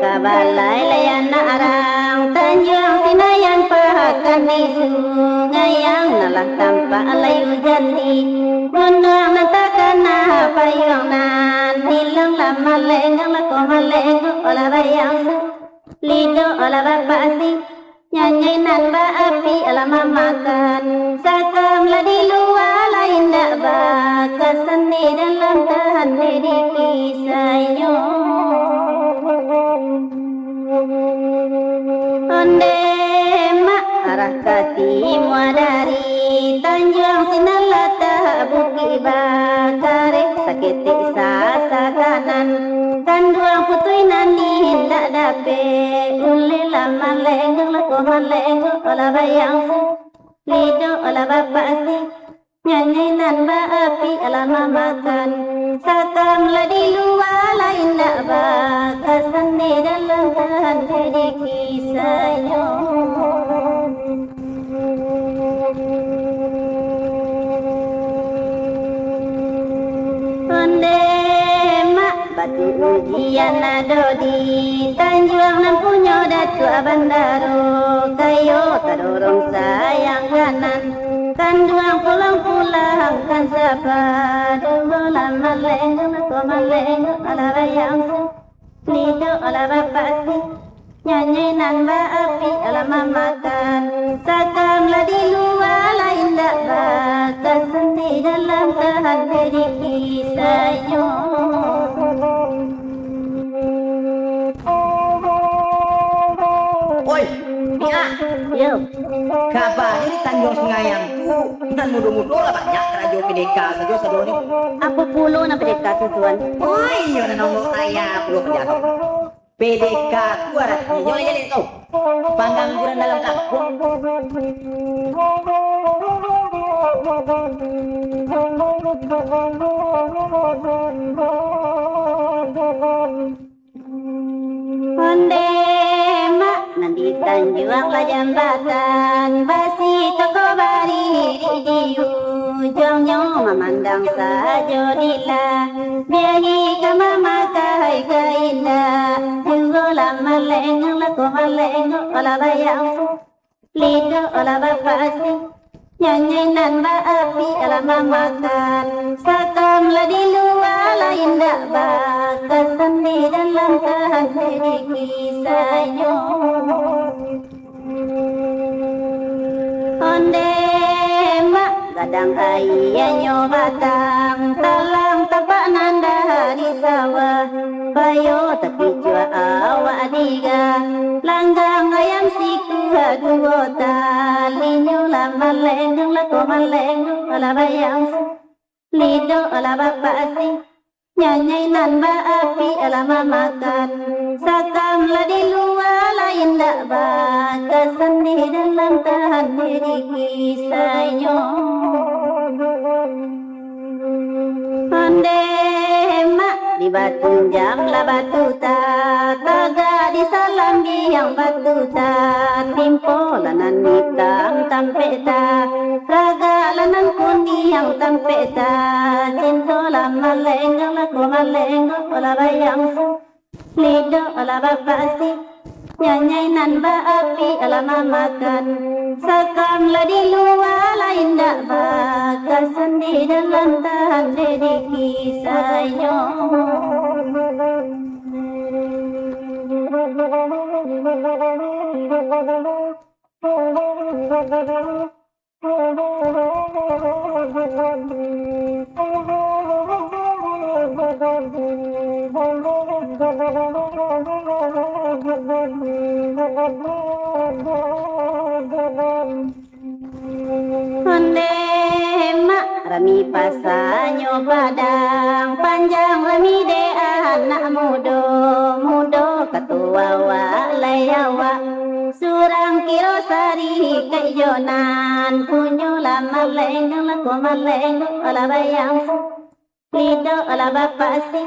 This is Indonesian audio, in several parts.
kabalay layan na arang Tanjung Sinayan pahakan di sungai yang nalah tanpa layu jati Gunung nantakan na payung nan Nilang lama lengang lako malengu olah bayang Lido olah bapak sing Nyanyi nan ba api alama makan Sakam la di luar lain dak ba Keseni dalam tahan diri kisahnya Onde mak arah ke timur dari Tanjung Sinalata Bukit Bakare Sakit sasa kanan Kanduang putui nani hendak dape Ule lama lengang lako malengu olah bayang Lido olah bapak si Nyanyi nan ba api alama makan Sakam la di luar lain dak ba Keseni dalam tahan diri kisahnya Onde mak batu ujian ado di Tanjung nan punya datu bandaro Kayo tadorong sayang kanan Kanduang pulang-pulang kan siapa Dulu lama lengang aku malengu olah bayang Lido olah bapak si Nyanyi nan ba api alama makan Sakam la di luar lain dak ba Keseni dalam tahan diri kisahnya Oi, Mia, Yo, kabar ini Tanjung Singayang tu dan mudo-mudo lah banyak kerajo PDK saja sadoni. apa puluh na mereka tuan Oi, yo na nongok saya perlu kerja. PDK tu artinya nyoleh kau. Pengangguran dalam kampung. Onde mak nanti Tanjuang la jambatan Basi toko bari di ujungnya memandang saja dila Biahi kama makai keindah Tunggu lama lengang lako malengu olah bayang Lido olah bapak sing Nyanyi nan ba api alama makan Sakam la di luar lain dak ba Keseni dalam tahan diri kisahnya Onde mak gadang ayahnya batang Talang tapak nanda di sawah Bayo tapi jua awak diga Langgang ayam siku dua talinya lama lengang lako malengu olah bayang Lido olah bapak si Nyanyi nan ba api alama makan Sakam la di luar lain dak ba Keseni dalam tahan diri kisahnya Onde mak di batu jam la batu ta Taga di salam biang batu ta Timpo lanan hitam tampe ta Raga lanan kuning tampe ta Cinta lama lengang lako malengu olah bayang Lido olah bapak si Nyanyi nan ba api alama makan Sakam la di luar lain dak ba Keseni dalam tahan diri kisahnya Onde mak rami pasanyo padang panjang rami de anak mudo ketua walayawa surang kiro sari kayonan punyo lama lengang lako malengu olah bayang Lido olah bapak si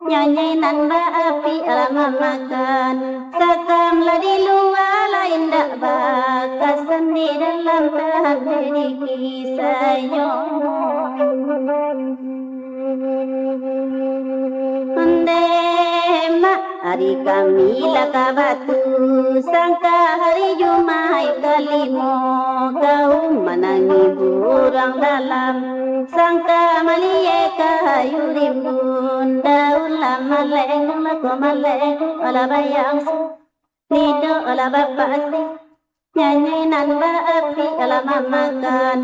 Nyanyi nan ba api alama makan Sakam la di luar lain dak ba Keseni dalam tahan diri kisahnya Onde mak hari kami laka batu, sangka hari Jumat kalimo, kau menangi burang dalam, sangka malie kayu rimbun, daun lama leng lako maleng, olah bayang nido olah bapak nyanyi nan api olah mamakan,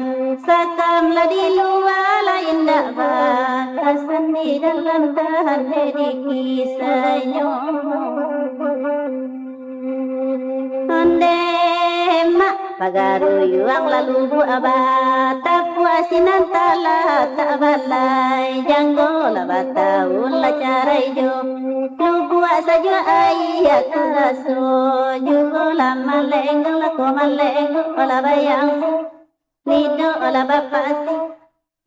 sakam lah di luar lain dak bakasan di dalam tahan di kisahnya. Onde mak pagaru yuang lalu bu abah tak puasinan tala tak balai janggo lah batahun lah carai jo lu buat saja ayah keraso juga lah maleng lah ko maleng olah bayang lido olah bapak si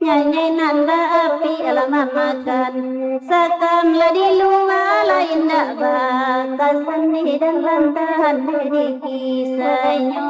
nyanyi nanda api alam makan sakam lah di luar lain dak bakasan di dalam tahan di kisahnya.